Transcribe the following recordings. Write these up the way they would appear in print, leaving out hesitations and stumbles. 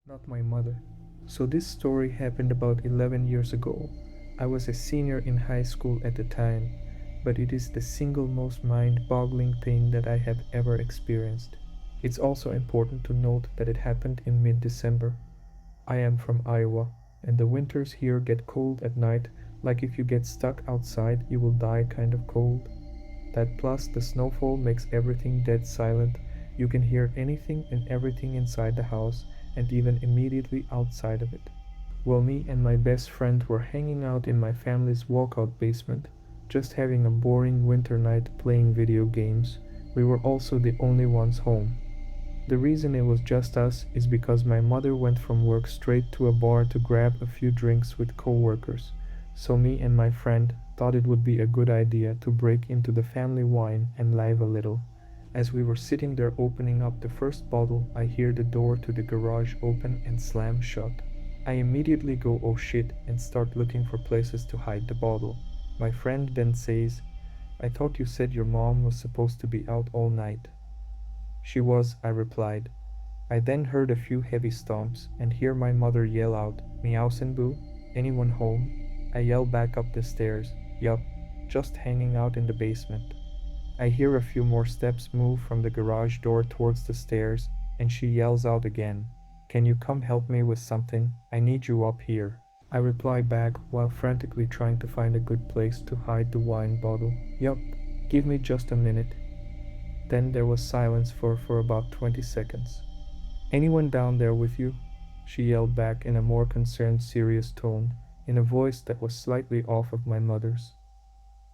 not my mother. So this story happened about 11 years ago. I was a senior in high school at the time, but it is the single most mind-boggling thing that I have ever experienced. It's also important to note that it happened in mid-December. I am from Iowa, and the winters here get cold at night, like if you get stuck outside, you will die kind of cold. That plus the snowfall makes everything dead silent. You can hear anything and everything inside the house and even immediately outside of it. Well, me and my best friend were hanging out in my family's walkout basement, just having a boring winter night playing video games. We were also the only ones home. The reason it was just us is because my mother went from work straight to a bar to grab a few drinks with coworkers. So me and my friend thought it would be a good idea to break into the family wine and live a little. As we were sitting there opening up the first bottle, I hear the door to the garage open and slam shut. I immediately go oh shit and start looking for places to hide the bottle. My friend then says, I thought you said your mom was supposed to be out all night. She was, I replied. I then heard a few heavy stomps and hear my mother yell out, Meows and Boo, anyone home? I yell back up the stairs, yup, just hanging out in the basement. I hear a few more steps move from the garage door towards the stairs, and she yells out again, Can you come help me with something? I need you up here. I reply back while frantically trying to find a good place to hide the wine bottle. Yup, give me just a minute. Then there was silence for about 20 seconds. Anyone down there with you? She yelled back in a more concerned, serious tone, in a voice that was slightly off of my mother's.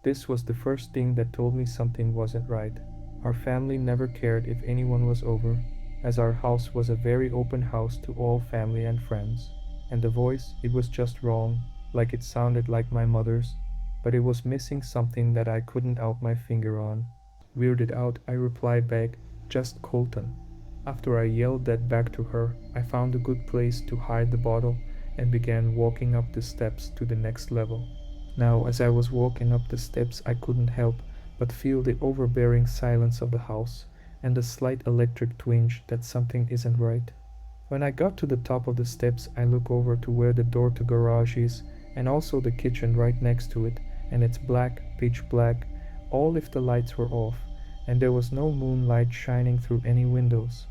This was the first thing that told me something wasn't right. Our family never cared if anyone was over, as our house was a very open house to all family and friends. And the voice, it was just wrong, like it sounded like my mother's, but it was missing something that I couldn't out my finger on. Weirded out, I replied back, Just Colton. After I yelled that back to her, I found a good place to hide the bottle and began walking up the steps to the next level. Now, as I was walking up the steps, I couldn't help but feel the overbearing silence of the house and a slight electric twinge that something isn't right. When I got to the top of the steps, I look over to where the door to garage is and also the kitchen right next to it, and it's black, pitch black, all if the lights were off, and there was no moonlight shining through any windows.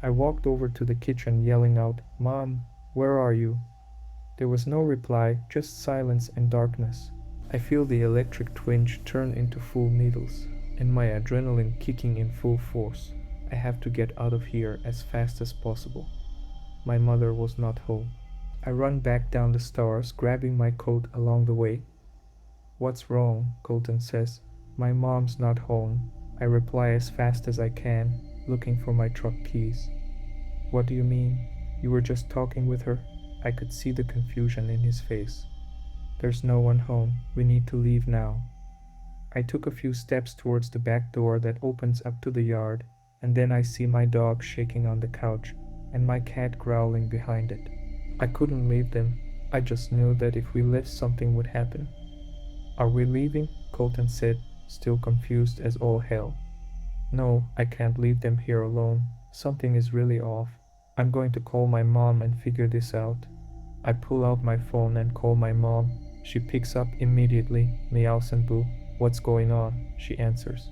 I walked over to the kitchen yelling out, Mom, where are you? There was no reply, just silence and darkness. I feel the electric twinge turn into full needles, and my adrenaline kicking in full force. I have to get out of here as fast as possible. My mother was not home. I run back down the stairs, grabbing my coat along the way. What's wrong? Colton says. My mom's not home. I reply as fast as I can, looking for my truck keys. What do you mean? You were just talking with her? I could see the confusion in his face. There's no one home. We need to leave now. I took a few steps towards the back door that opens up to the yard, and then I see my dog shaking on the couch and my cat growling behind it. I couldn't leave them. I just knew that if we left, something would happen. Are we leaving? Colton said, still confused as all hell. No, I can't leave them here alone. Something is really off. I'm going to call my mom and figure this out. I pull out my phone and call my mom. She picks up immediately. Meows and Boo. What's going on? She answers.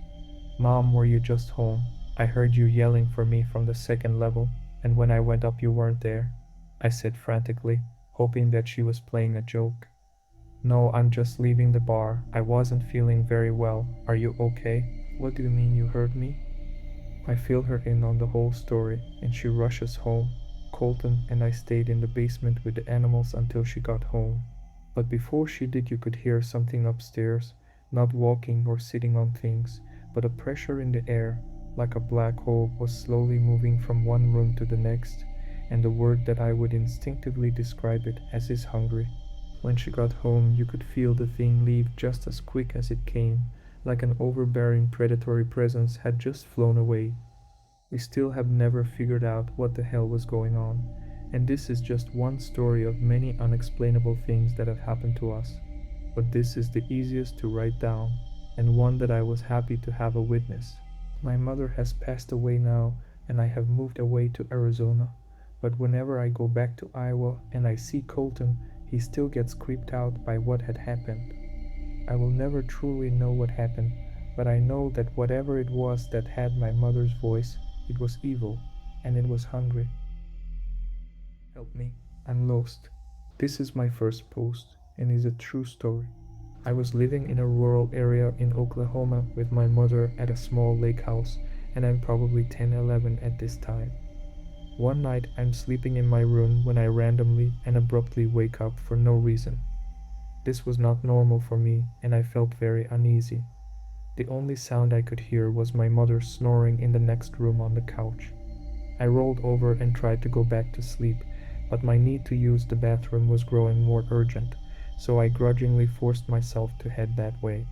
Mom, were you just home? I heard you yelling for me from the second level, and when I went up you weren't there. I said frantically, hoping that she was playing a joke. No, I'm just leaving the bar. I wasn't feeling very well. Are you okay? What do you mean you heard me? I fill her in on the whole story, and she rushes home. Colton and I stayed in the basement with the animals until she got home. But before she did, you could hear something upstairs, not walking or sitting on things, but a pressure in the air, like a black hole was slowly moving from one room to the next, and the word that I would instinctively describe it as is hungry. When she got home, you could feel the thing leave just as quick as it came, like an overbearing predatory presence had just flown away. We still have never figured out what the hell was going on, and this is just one story of many unexplainable things that have happened to us. But this is the easiest to write down, and one that I was happy to have a witness. My mother has passed away now, and I have moved away to Arizona, But whenever I go back to Iowa and I see Colton, he still gets creeped out by what had happened. I will never truly know what happened, but I know that whatever it was that had my mother's voice, it was evil, and it was hungry. Help me, I'm lost. This is my first post, and is a true story. I was living in a rural area in Oklahoma with my mother at a small lake house, and I'm probably 10, 11 at this time. One night I'm sleeping in my room when I randomly and abruptly wake up for no reason. This was not normal for me, and I felt very uneasy. The only sound I could hear was my mother snoring in the next room on the couch. I rolled over and tried to go back to sleep, but my need to use the bathroom was growing more urgent, so I grudgingly forced myself to head that way.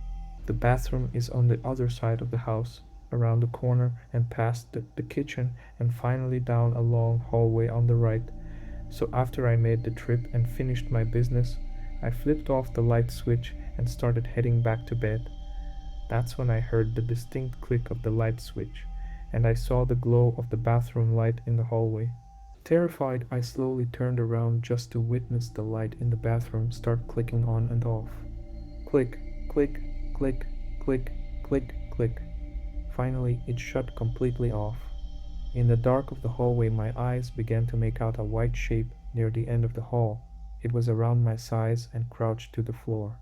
The bathroom is on the other side of the house, around the corner and past the kitchen, and finally down a long hallway on the right. So after I made the trip and finished my business, I flipped off the light switch and started heading back to bed. That's when I heard the distinct click of the light switch, and I saw the glow of the bathroom light in the hallway. Terrified, I slowly turned around just to witness the light in the bathroom start clicking on and off. Click, click, click, click, click, click. Finally, it shut completely off. In the dark of the hallway, my eyes began to make out a white shape near the end of the hall. It was around my size and crouched to the floor.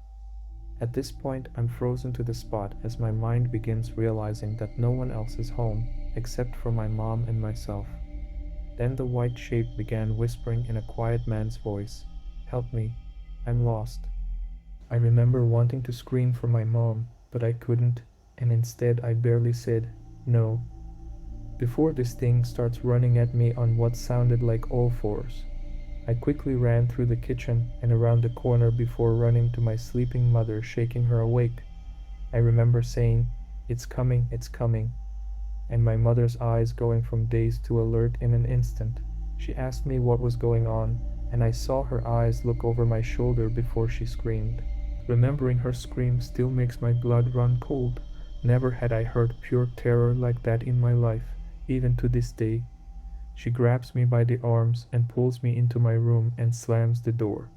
At this point, I'm frozen to the spot as my mind begins realizing that no one else is home except for my mom and myself. Then the white shape began whispering in a quiet man's voice, "Help me, I'm lost." I remember wanting to scream for my mom, but I couldn't, and instead I barely said, "No," before this thing starts running at me on what sounded like all fours. I quickly ran through the kitchen and around the corner before running to my sleeping mother, shaking her awake. I remember saying, it's coming," and my mother's eyes going from dazed to alert in an instant. She asked me what was going on, and I saw her eyes look over my shoulder before she screamed. Remembering her scream still makes my blood run cold. Never had I heard pure terror like that in my life, even to this day. She grabs me by the arms and pulls me into my room and slams the door.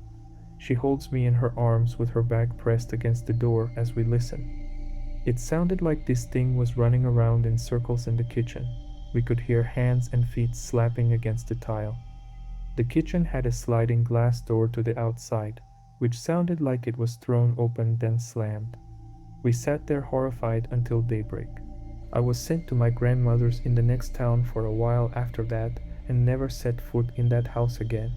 She holds me in her arms with her back pressed against the door as we listen. It sounded like this thing was running around in circles in the kitchen. We could hear hands and feet slapping against the tile. The kitchen had a sliding glass door to the outside, which sounded like it was thrown open then slammed. We sat there horrified until daybreak. I was sent to my grandmother's in the next town for a while after that and never set foot in that house again.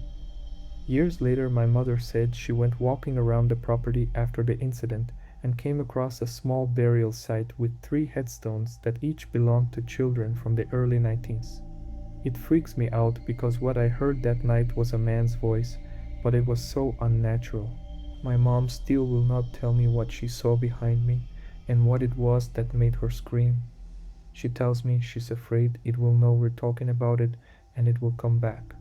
Years later, my mother said she went walking around the property after the incident and came across a small burial site with 3 headstones that each belonged to children from the early 19th. It freaks me out because what I heard that night was a man's voice, but it was so unnatural. My mom still will not tell me what she saw behind me and what it was that made her scream. She tells me she's afraid it will know we're talking about it and it will come back.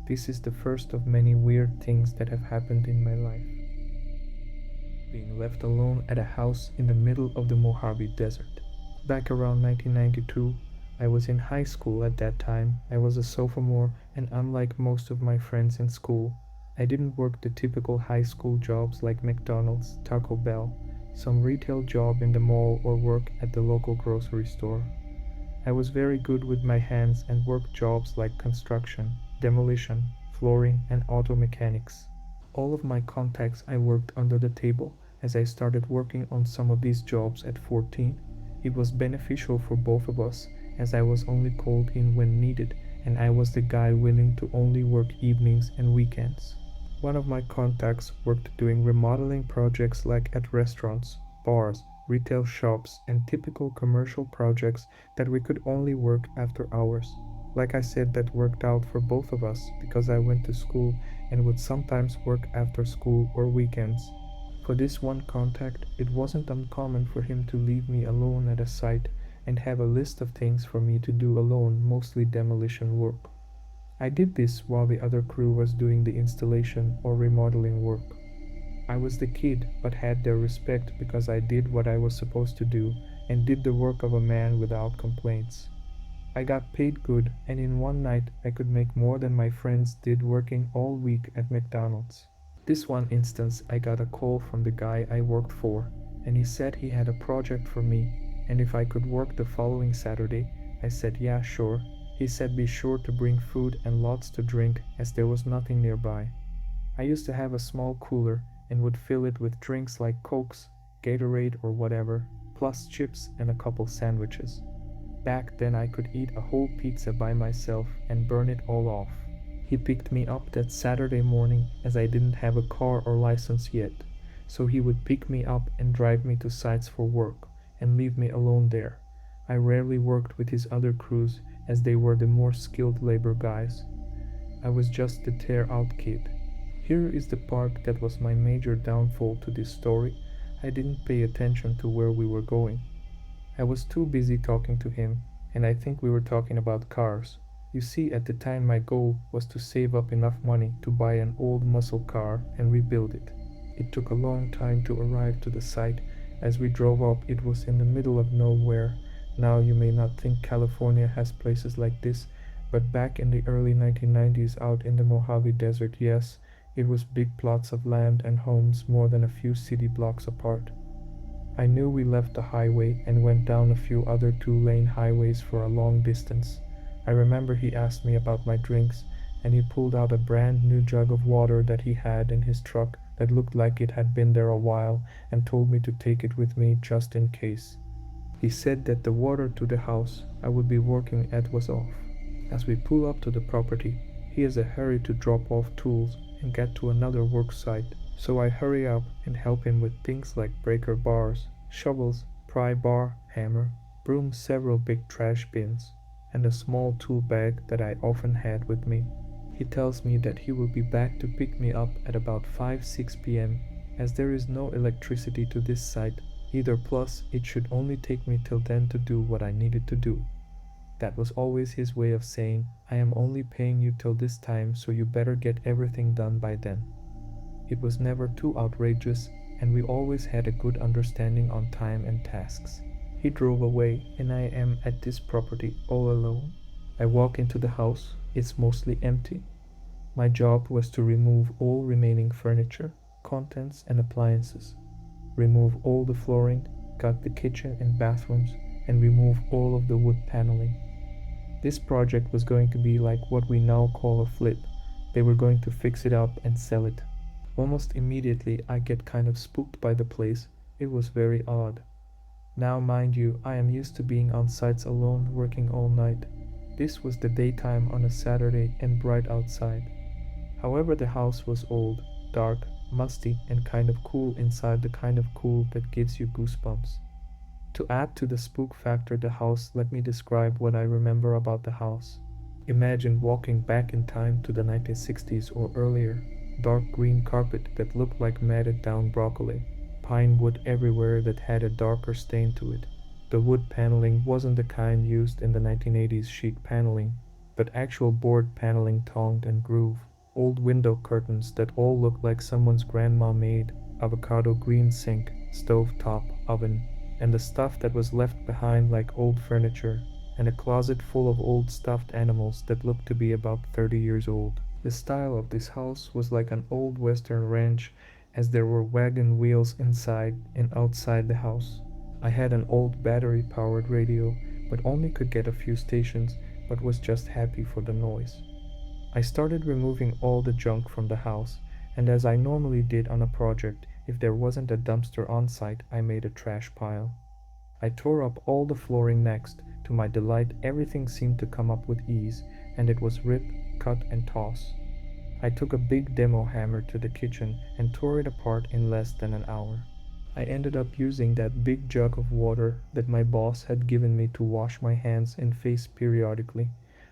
This is the first of many weird things that have happened in my life. Being left alone at a house in the middle of the Mojave Desert. Back around 1992, I was in high school at that time. I was a sophomore, and unlike most of my friends in school, I didn't work the typical high school jobs like McDonald's, Taco Bell, some retail job in the mall, or work at the local grocery store. I was very good with my hands and worked jobs like construction, demolition, flooring, and auto mechanics. All of my contacts I worked under the table as I started working on some of these jobs at 14. It was beneficial for both of us as I was only called in when needed and I was the guy willing to only work evenings and weekends. One of my contacts worked doing remodeling projects like at restaurants, bars, retail shops, and typical commercial projects that we could only work after hours. Like I said, that worked out for both of us because I went to school and would sometimes work after school or weekends. For this one contact, it wasn't uncommon for him to leave me alone at a site and have a list of things for me to do alone, mostly demolition work. I did this while the other crew was doing the installation or remodeling work. I was the kid, but had their respect because I did what I was supposed to do and did the work of a man without complaints. I got paid good, and in one night I could make more than my friends did working all week at McDonald's. This one instance, I got a call from the guy I worked for, and he said he had a project for me, and if I could work the following Saturday. I said, yeah, sure. He said be sure to bring food and lots to drink, as there was nothing nearby. I used to have a small cooler and would fill it with drinks like Cokes, Gatorade, or whatever, plus chips and a couple sandwiches. Back then, I could eat a whole pizza by myself and burn it all off. He picked me up that Saturday morning as I didn't have a car or license yet, so he would pick me up and drive me to sites for work and leave me alone there. I rarely worked with his other crews as they were the more skilled labor guys. I was just the tear out kid. Here is the part that was my major downfall to this story. I didn't pay attention to where we were going. I was too busy talking to him, and I think we were talking about cars. You see, at the time my goal was to save up enough money to buy an old muscle car and rebuild it. It took a long time to arrive to the site. As we drove up, it was in the middle of nowhere. Now you may not think California has places like this, but back in the early 1990s out in the Mojave Desert, yes, it was big plots of land and homes more than a few city blocks apart. I knew we left the highway and went down a few other two-lane highways for a long distance. I remember he asked me about my drinks, and he pulled out a brand new jug of water that he had in his truck that looked like it had been there a while and told me to take it with me just in case. He said that the water to the house I would be working at was off. As we pull up to the property, he is in a hurry to drop off tools and get to another work site, so I hurry up and help him with things like breaker bars, shovels, pry bar, hammer, broom, several big trash bins, and a small tool bag that I often had with me. He tells me that he will be back to pick me up at about 5-6 p.m. As there is no electricity to this site either, plus it should only take me till then to do what I needed to do. That was always his way of saying, I am only paying you till this time, so you better get everything done by then. It was never too outrageous, and we always had a good understanding on time and tasks. He drove away, and I am at this property all alone. I walk into the house, it's mostly empty. My job was to remove all remaining furniture, contents, and appliances. Remove all the flooring, gut the kitchen and bathrooms, and remove all of the wood paneling. This project was going to be like what we now call a flip. They were going to fix it up and sell it. Almost immediately I get kind of spooked by the place. It was very odd. Now mind you, I am used to being on sites alone working all night. This was the daytime on a Saturday and bright outside. However, the house was old, dark, musty, and kind of cool inside, the kind of cool that gives you goosebumps. To add to the spook factor the house, let me describe what I remember about the house. Imagine walking back in time to the 1960s or earlier. Dark green carpet that looked like matted down broccoli. Pine wood everywhere that had a darker stain to it. The wood paneling wasn't the kind used in the 1980s sheet paneling, but actual board paneling tongued and groove. Old window curtains that all looked like someone's grandma made. Avocado green sink, stove top, oven, and the stuff that was left behind like old furniture, and a closet full of old stuffed animals that looked to be about 30 years old. The style of this house was like an old western ranch, as there were wagon wheels inside and outside the house. I had an old battery-powered radio, but only could get a few stations, but was just happy for the noise. I started removing all the junk from the house, and as I normally did on a project, if there wasn't a dumpster on site, I made a trash pile. I tore up all the flooring next. To my delight, everything seemed to come up with ease, and it was rip, cut, and toss. I took a big demo hammer to the kitchen and tore it apart in less than an hour. I ended up using that big jug of water that my boss had given me to wash my hands and face periodically.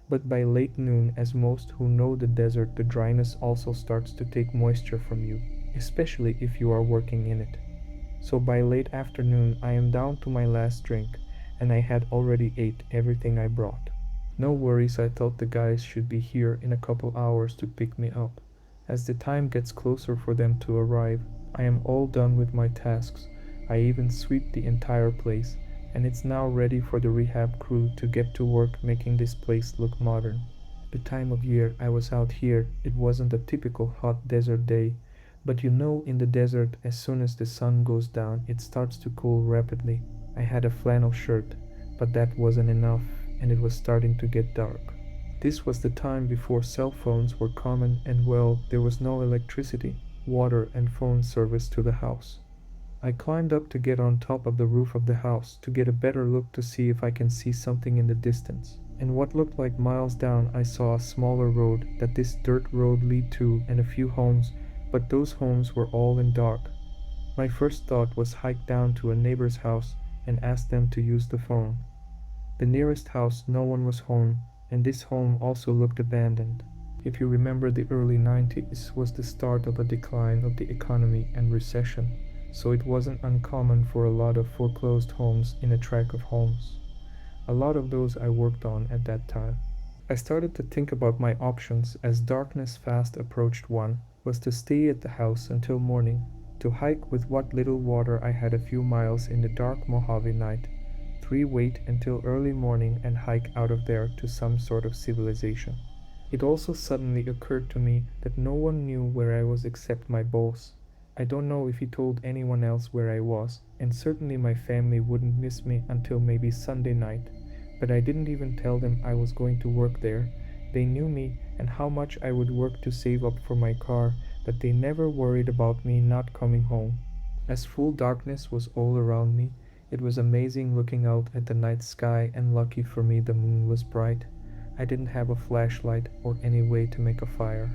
But by late noon, as most who know the desert, the dryness also starts to take moisture from you, especially if you are working in it. So by late afternoon, I am down to my last drink, and I had already ate everything I brought. No worries, I thought the guys should be here in a couple hours to pick me up. As the time gets closer for them to arrive, I am all done with my tasks. I even sweep the entire place, and it's now ready for the rehab crew to get to work making this place look modern. The time of year I was out here, it wasn't a typical hot desert day, but you know, in the desert, as soon as the sun goes down, it starts to cool rapidly. I had a flannel shirt, but that wasn't enough, and it was starting to get dark. This was the time before cell phones were common, and well, there was no electricity, water, and phone service to the house. I climbed up to get on top of the roof of the house to get a better look to see if I can see something in the distance. And what looked like miles down, I saw a smaller road that this dirt road lead to and a few homes, but those homes were all in dark. My first thought was hike down to a neighbor's house and ask them to use the phone. The nearest house, no one was home, and this home also looked abandoned. If you remember, the early 90s was the start of a decline of the economy and recession, so it wasn't uncommon for a lot of foreclosed homes in a tract of homes. A lot of those I worked on at that time. I started to think about my options as darkness fast approached. One was to stay at the house until morning, to hike with what little water I had a few miles in the dark Mojave night. 3, wait until early morning and hike out of there to some sort of civilization. It also suddenly occurred to me that no one knew where I was except my boss. I don't know if he told anyone else where I was, and certainly my family wouldn't miss me until maybe Sunday night. But I didn't even tell them I was going to work there. They knew me and how much I would work to save up for my car, that they never worried about me not coming home. As full darkness was all around me, it was amazing looking out at the night sky, and lucky for me the moon was bright. I didn't have a flashlight or any way to make a fire.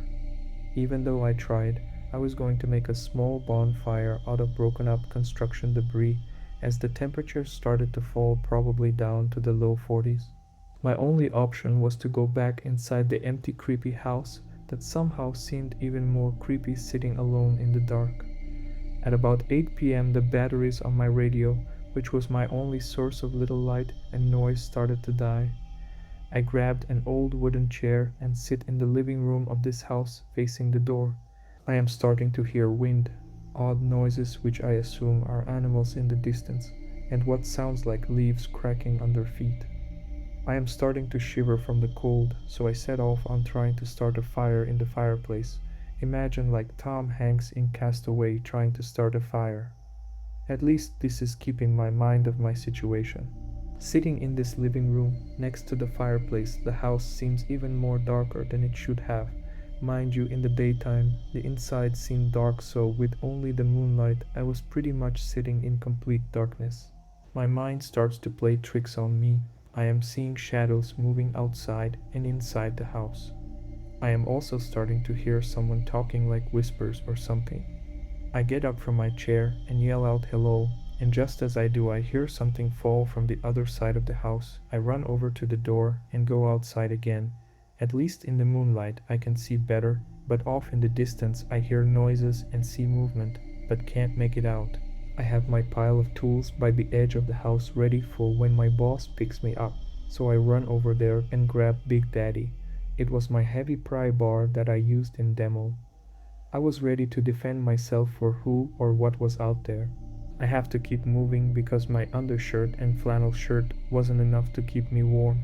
Even though I tried, I was going to make a small bonfire out of broken up construction debris as the temperature started to fall, probably down to the low 40s. My only option was to go back inside the empty, creepy house that somehow seemed even more creepy sitting alone in the dark. At about 8 p.m., the batteries on my radio, which was my only source of little light and noise, started to die. I grabbed an old wooden chair and sit in the living room of this house facing the door. I am starting to hear wind, odd noises which I assume are animals in the distance, and what sounds like leaves cracking under feet. I am starting to shiver from the cold, so I set off on trying to start a fire in the fireplace. Imagine like Tom Hanks in Castaway trying to start a fire. At least this is keeping my mind of my situation. Sitting in this living room, next to the fireplace, the house seems even more darker than it should have. Mind you, in the daytime, the inside seemed dark, so with only the moonlight, I was pretty much sitting in complete darkness. My mind starts to play tricks on me. I am seeing shadows moving outside and inside the house. I am also starting to hear someone talking like whispers or something. I get up from my chair and yell out hello, and just as I do, I hear something fall from the other side of the house. I run over to the door and go outside again. At least in the moonlight I can see better, but off in the distance I hear noises and see movement, but can't make it out. I have my pile of tools by the edge of the house ready for when my boss picks me up, so I run over there and grab Big Daddy. It was my heavy pry bar that I used in demo. I was ready to defend myself for who or what was out there. I have to keep moving because my undershirt and flannel shirt wasn't enough to keep me warm.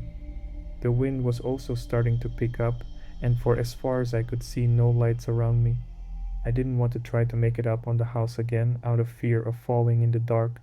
The wind was also starting to pick up, and for as far as I could see, no lights around me. I didn't want to try to make it up on the house again out of fear of falling in the dark,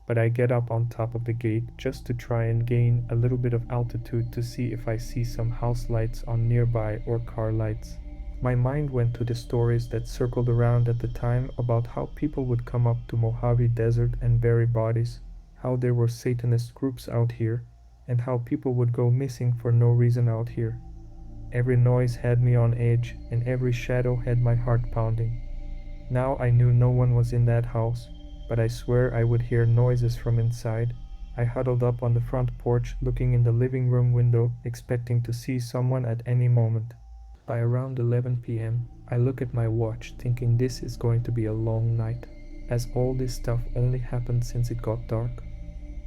but I get up on top of the gate just to try and gain a little bit of altitude to see if I see some house lights on nearby or car lights. My mind went to the stories that circled around at the time about how people would come up to Mojave Desert and bury bodies, how there were Satanist groups out here, and how people would go missing for no reason out here. Every noise had me on edge, and every shadow had my heart pounding. Now I knew no one was in that house, but I swear I would hear noises from inside. I huddled up on the front porch, looking in the living room window, expecting to see someone at any moment. By around 11 p.m., I look at my watch, thinking this is going to be a long night, as all this stuff only happened since it got dark.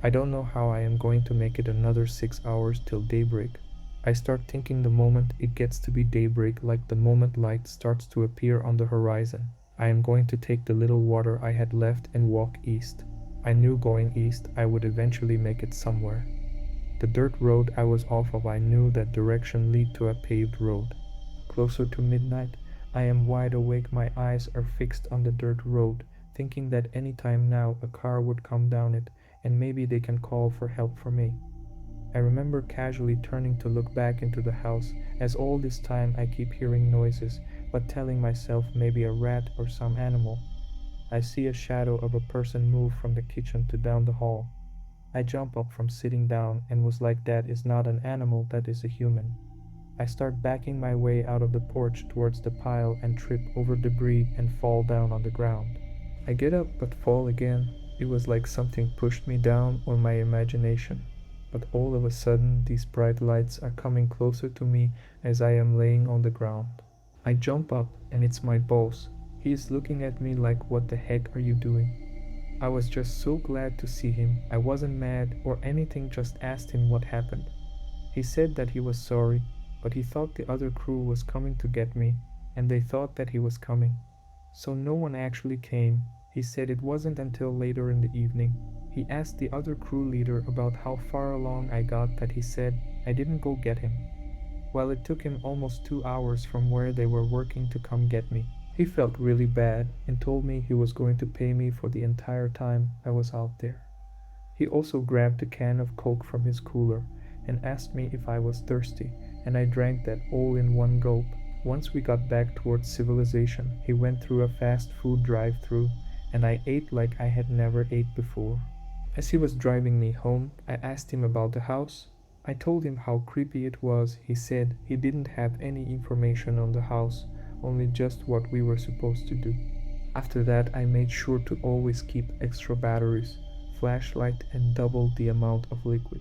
I don't know how I am going to make it another 6 hours till daybreak. I start thinking the moment it gets to be daybreak, like the moment light starts to appear on the horizon, I am going to take the little water I had left and walk east. I knew going east I would eventually make it somewhere. The dirt road I was off of, I knew that direction led to a paved road. Closer to midnight, I am wide awake, my eyes are fixed on the dirt road, thinking that any time now a car would come down it and maybe they can call for help for me. I remember casually turning to look back into the house, as all this time I keep hearing noises, but telling myself maybe a rat or some animal. I see a shadow of a person move from the kitchen to down the hall. I jump up from sitting down and was like, that is not an animal, that is a human. I start backing my way out of the porch towards the pile and trip over debris and fall down on the ground. I get up but fall again. It was like something pushed me down or my imagination. But all of a sudden, these bright lights are coming closer to me as I am laying on the ground. I jump up and it's my boss. He is looking at me like, what the heck are you doing? I was just so glad to see him. I wasn't mad or anything, just asked him what happened. He said that he was sorry, but he thought the other crew was coming to get me, and they thought that he was coming. So no one actually came. He said it wasn't until later in the evening. He asked the other crew leader about how far along I got, that he said I didn't go get him. While it took him almost 2 hours from where they were working to come get me. He felt really bad and told me he was going to pay me for the entire time I was out there. He also grabbed a can of Coke from his cooler and asked me if I was thirsty, and I drank that all in one gulp. Once we got back towards civilization, he went through a fast food drive-through, and I ate like I had never ate before. As he was driving me home, I asked him about the house. I told him how creepy it was. He said he didn't have any information on the house, only just what we were supposed to do. After that, I made sure to always keep extra batteries, flashlight, and double the amount of liquid.